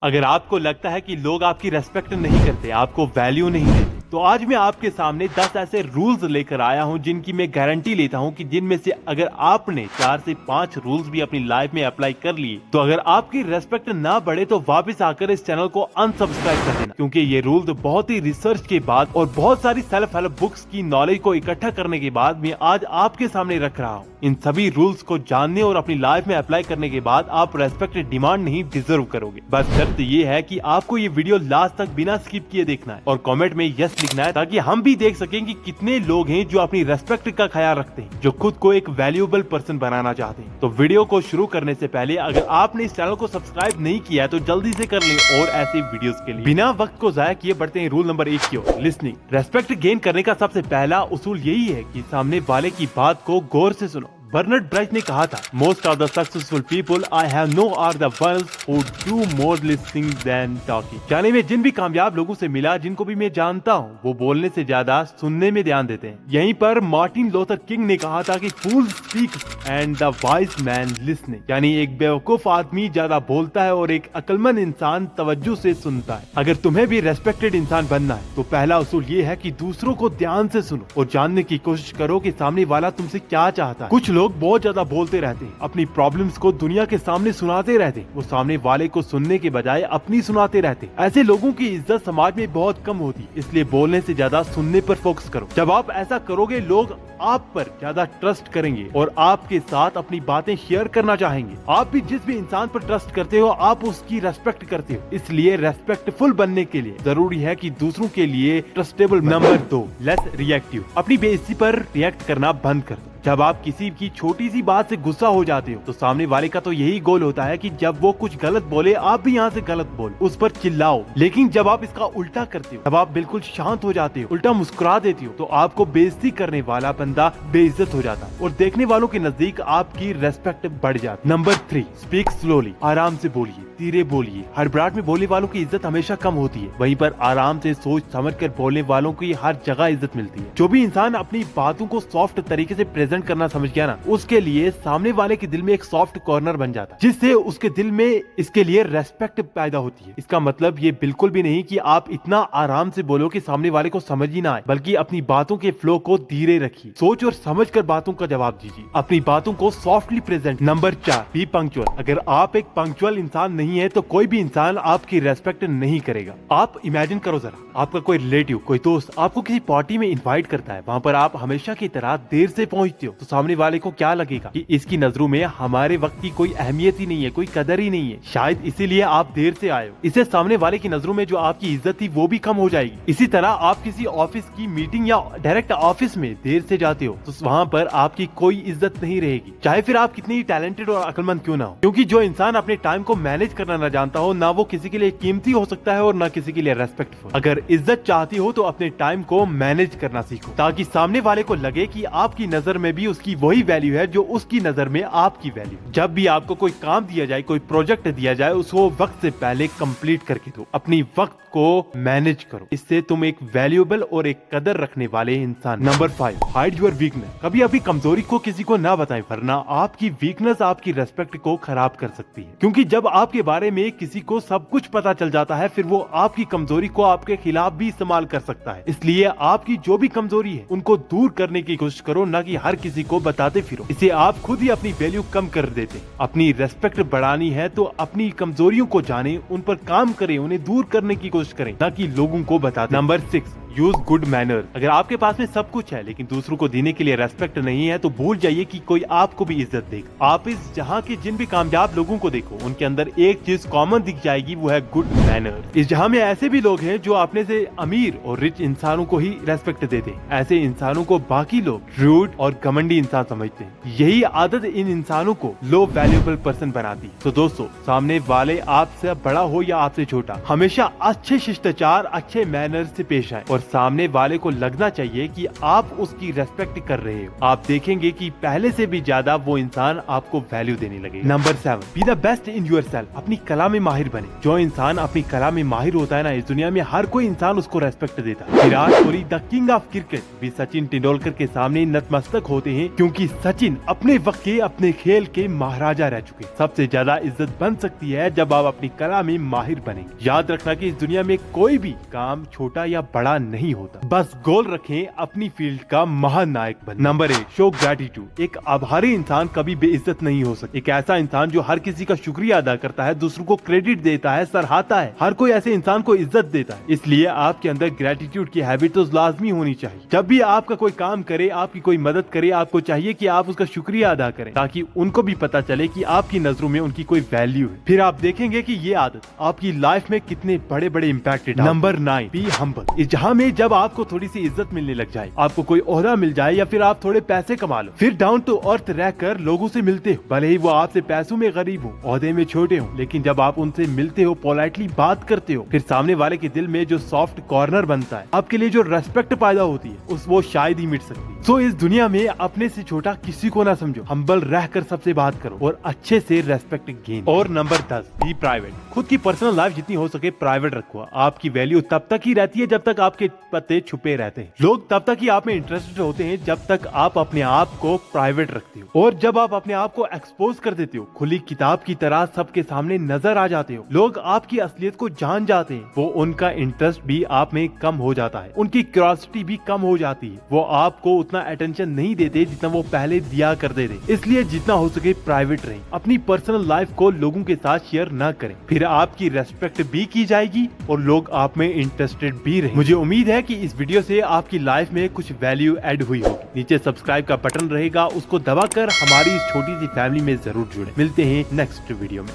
अगर आपको लगता है कि लोग आपकी रेस्पेक्ट नहीं करते, आपको वैल्यू नहीं देते, तो आज मैं आपके सामने 10 ऐसे रूल्स लेकर आया हूं जिनकी मैं गारंटी लेता हूं कि जिनमें से अगर आपने 4 से 5 रूल्स भी अपनी लाइफ में अप्लाई कर लिए, तो अगर आपकी रेस्पेक्ट ना बढ़े तो वापस आकर इस चैनल को अनसब्सक्राइब कर देना, क्योंकि ये रूल्स बहुत ही रिसर्च के बाद और बहुत सारी सेल्फ हेल्प बुक्स की नॉलेज को इकट्ठा करने के बाद मैं आज आपके सामने रख रहा हूँ। इन सभी रूल्स को जानने और अपनी लाइफ में अप्लाई करने के बाद आप रेस्पेक्ट डिमांड नहीं डिजर्व करोगे। बस शर्त ये है कि आपको ये वीडियो लास्ट तक बिना स्किप किए देखना है और कमेंट में यस लिखना है, ताकि हम भी देख सकें कि कितने लोग हैं जो अपनी रेस्पेक्ट का ख्याल रखते हैं, जो खुद को एक वैल्यूएबल पर्सन बनाना चाहते हैं। तो वीडियो को शुरू करने से पहले अगर आपने इस चैनल को सब्सक्राइब नहीं किया है तो जल्दी से कर लें और ऐसे वीडियोस के लिए। बिना वक्त को जाया किए बढ़ते हैं रूल नंबर 1 की ओर, लिसनिंग। रेस्पेक्ट गेन करने का सबसे पहला उसूल यही है कि सामने वाले की बात को गौर से सुनो। बर्नार्ड ब्राइट ने कहा था, most of the successful people I have known are the ones who do more listening than talking. यानी मैं जिन भी कामयाब लोगों से मिला, जिनको भी मैं जानता हूँ, वो बोलने से ज्यादा सुनने में ध्यान देते हैं। यहीं पर मार्टिन लूथर किंग ने कहा था कि fool speaks and the wise man listening. यानी एक बेवकूफ आदमी ज्यादा बोलता है और एक अक्लमंद इंसान तवज्जो से सुनता है। अगर तुम्हें भी रेस्पेक्टेड इंसान बनना है तो पहला उसूल ये है कि दूसरों को ध्यान से सुनो और जानने की कोशिश करो कि सामने वाला तुमसे क्या चाहता है। कुछ लोग बहुत ज्यादा बोलते रहते हैं, अपनी प्रॉब्लम्स को दुनिया के सामने सुनाते रहते हैं। वो सामने वाले को सुनने के बजाय अपनी सुनाते रहते हैं। ऐसे लोगों की इज्जत समाज में बहुत कम होती, इसलिए बोलने से ज्यादा सुनने पर फोकस करो। जब आप ऐसा करोगे, लोग आप पर ज्यादा ट्रस्ट करेंगे और आपके साथ अपनी बातें शेयर करना चाहेंगे। आप भी जिस भी इंसान पर ट्रस्ट करते हो, आप उसकी रेस्पेक्ट करते हो। इसलिए रेस्पेक्टफुल बनने के लिए जरूरी है कि दूसरों के लिए ट्रस्टेबल। Number 2, less reactive. अपनी बेइज्जती पर रिएक्ट करना बंद कर दो। जब आप किसी की छोटी सी बात से गुस्सा हो जाते हो तो सामने वाले का तो यही गोल होता है कि जब वो कुछ गलत बोले, आप भी यहाँ से गलत बोल, उस पर चिल्लाओ। लेकिन जब आप इसका उल्टा करते हो, जब आप बिल्कुल शांत हो जाते हो, उल्टा मुस्कुरा देते हो, तो आपको बेइज्जती करने वाला बंदा बेइज्जत हो जाता है और देखने वालों के नजदीक आपकी रेस्पेक्ट बढ़ जाती। Number 3, speak slowly. आराम से बोलिए, धीरे बोलिए। हड़बड़ाहट में बोलने वालों की इज्जत हमेशा कम होती है, वहीं पर आराम से सोच समझ कर बोलने वालों की हर जगह इज्जत मिलती है। जो भी इंसान अपनी बातों को सॉफ्ट तरीके से प्रेजेंट करना समझ गया ना, उसके लिए सामने वाले के दिल में एक सॉफ्ट कॉर्नर बन जाता है, जिससे उसके दिल में इसके लिए रेस्पेक्ट पैदा होती है। इसका मतलब ये बिल्कुल भी नहीं कि आप इतना आराम से बोलो कि सामने वाले को समझ ही ना आए, बल्कि अपनी बातों के फ्लो को धीरे रखिए। सोच और समझ कर बातों का जवाब दीजिए, अपनी बातों को softly present. Number 4, B punctual. अगर आप एक पंक्चुअल इंसान नहीं है तो कोई भी इंसान आपकी रेस्पेक्ट नहीं करेगा। आप इमेजिन करो जरा, आपका कोई रिलेटिव, कोई दोस्त आपको किसी पार्टी में इन्वाइट करता है, वहाँ पर आप हमेशा की तरह देर से पहुँचते हो, तो सामने वाले को क्या लगेगा कि इसकी नजरों में हमारे वक्त की कोई अहमियत ही नहीं है, कोई कदर ही नहीं है, शायद इसीलिए आप देर से आए हो। इससे सामने वाले की नजरों में जो आपकी इज्जत थी वो भी कम हो जाएगी। इसी तरह आप किसी ऑफिस की मीटिंग या डायरेक्ट ऑफिस में देर से जाते हो तो वहाँ पर आपकी कोई इज्जत नहीं रहेगी, चाहे फिर आप कितनी टैलेंटेड और अक्लमंद क्यों ना हो। क्योंकि जो इंसान अपने टाइम को मैनेज करना न जानता हो, ना वो किसी के लिए कीमती हो सकता है और ना किसी के लिए रेस्पेक्टफुल। अगर इज्जत चाहती हो तो अपने टाइम को मैनेज करना सीखो, ताकि सामने वाले को लगे कि आपकी नजर में भी उसकी वही वैल्यू है जो उसकी नजर में आपकी वैल्यू। जब भी आपको कोई काम दिया जाए, कोई प्रोजेक्ट दिया जाए, उसको वक्त से पहले कंप्लीट करके दो। अपनी वक्त को मैनेज करो, इससे तुम एक वैल्यूएबल और एक कदर रखने वाले इंसान। Number 5, hide your weakness. कभी अपनी कमजोरी को किसी को ना बताएं, वरना आपकी वीकनेस आपकी रेस्पेक्ट को खराब कर सकती है। क्योंकि जब आपके बारे में किसी को सब कुछ पता चल जाता है, फिर वो आपकी कमजोरी को आपके खिलाफ भी इस्तेमाल कर सकता है। इसलिए आपकी जो भी कमजोरी है उनको दूर करने की कोशिश करो, न कि हर किसी को बताते फिरो। इसे आप खुद ही अपनी वैल्यू कम कर देते। अपनी रेस्पेक्ट बढ़ानी है तो अपनी कमजोरियों को जाने, उन पर काम करें, उन्हें दूर करने की कोशिश करें, ना कि लोगों को बताते। Number 6, use good manner. अगर आपके पास में सब कुछ है लेकिन दूसरों को देने के लिए रेस्पेक्ट नहीं है तो भूल जाइए कि कोई आपको भी इज्जत देगा। आप इस जहां के जिन भी कामयाब लोगों को देखो, उनके अंदर एक चीज कॉमन दिख जाएगी, वो है गुड मैनर। इस जहां में ऐसे भी लोग हैं जो अपने से अमीर और रिच इंसानों को ही रेस्पेक्ट देते हैं। ऐसे इंसानों को बाकी लोग रूड और घमंडी इंसान समझते हैं। यही आदत इन इंसानों को लो वैल्यूएबल पर्सन बनाती है। तो दोस्तों, सामने वाले आपसे बड़ा हो या आपसे छोटा, हमेशा अच्छे शिष्टाचार, अच्छे मैनर से पेश आए और और सामने वाले को लगना चाहिए कि आप उसकी रेस्पेक्ट कर रहे हो। आप देखेंगे कि पहले से भी ज्यादा वो इंसान आपको वैल्यू देने लगे। Number 7, be the best in yourself. अपनी कला में माहिर बने। जो इंसान अपनी कला में माहिर होता है ना, इस दुनिया में हर कोई इंसान उसको रेस्पेक्ट देता है। Virat Kohli the king of cricket भी सचिन तेंदुलकर के सामने नतमस्तक होते हैं, क्योंकि सचिन अपने वक्त के अपने खेल के महाराजा रह चुके। सबसे ज्यादा इज्जत बन सकती है जब आप अपनी कला में माहिर बनेंगे। याद रखना कि इस दुनिया में कोई भी काम छोटा या बड़ा नहीं होता, बस गोल रखें अपनी फील्ड का महानायक बने। Number 8, show gratitude. एक आभारी इंसान कभी बेइज्जत नहीं हो सकता। एक ऐसा इंसान जो हर किसी का शुक्रिया अदा करता है, दूसरों को क्रेडिट देता है, सराहता है। हर कोई ऐसे इंसान को इज्जत देता है। इसलिए आपके अंदर ग्रेटिट्यूड की हैबिट तो लाजमी होनी चाहिए। जब भी आपका कोई काम करे, आपकी कोई मदद करे, आपको चाहिए कि आप उसका शुक्रिया अदा करें, ताकि उनको भी पता चले कि आपकी नजरों में उनकी कोई वैल्यू है। फिर आप देखेंगे कि ये आदत आपकी लाइफ में कितने बड़े बड़े इम्पैक्ट। Number 9, be humble. जहां में जब आपको थोड़ी सी इज्जत मिलने लग जाए, आपको कोई ओहदा मिल जाए या फिर आप थोड़े पैसे कमा लो, फिर डाउन टू अर्थ रहकर लोगों से मिलते हो। भले ही वो आपसे पैसों में गरीब हो, ओहदे में छोटे हो, लेकिन जब आप उनसे मिलते हो, पोलाइटली बात करते हो, फिर सामने वाले के दिल में जो सॉफ्ट कॉर्नर बनता है, आपके लिए जो रेस्पेक्ट पैदा होती है, वो शायद ही मिट सकती है। सो इस दुनिया में अपने से छोटा किसी को ना समझो, हम्बल रहकर सबसे बात करो और अच्छे से रेस्पेक्ट गेन। और नंबर 10, बी प्राइवेट। खुद की पर्सनल लाइफ जितनी हो सके प्राइवेट रखो। आपकी वैल्यू तब तक ही रहती है जब तक आपके पत्ते छुपे रहते हैं। लोग तब तक ही आप में इंटरेस्टेड होते हैं जब तक आप अपने आप को प्राइवेट रखते हो। और जब आप अपने आप को एक्सपोज कर देते हो, खुली किताब की तरह सबके सामने नजर आ जाते हो, लोग आपकी असलियत को जान जाते हैं। वो उनका इंटरेस्ट भी आप में कम हो जाता है, उनकी क्यूरियोसिटी भी कम हो जाती है। वो आपको उतना अटेंशन नहीं देते जितना वो पहले दिया करते थे। इसलिए जितना हो सके प्राइवेट रहें। अपनी पर्सनल लाइफ को लोगों के साथ शेयर न करें, फिर आपकी रेस्पेक्ट भी की जाएगी और लोग आप में इंटरेस्टेड भी रहेंगे। मुझे उम्मीद है कि इस वीडियो से आपकी लाइफ में कुछ वैल्यू ऐड हुई होगी। नीचे सब्सक्राइब का बटन रहेगा, उसको दबाकर हमारी इस छोटी सी फैमिली में जरूर जुड़े। मिलते हैं नेक्स्ट वीडियो में।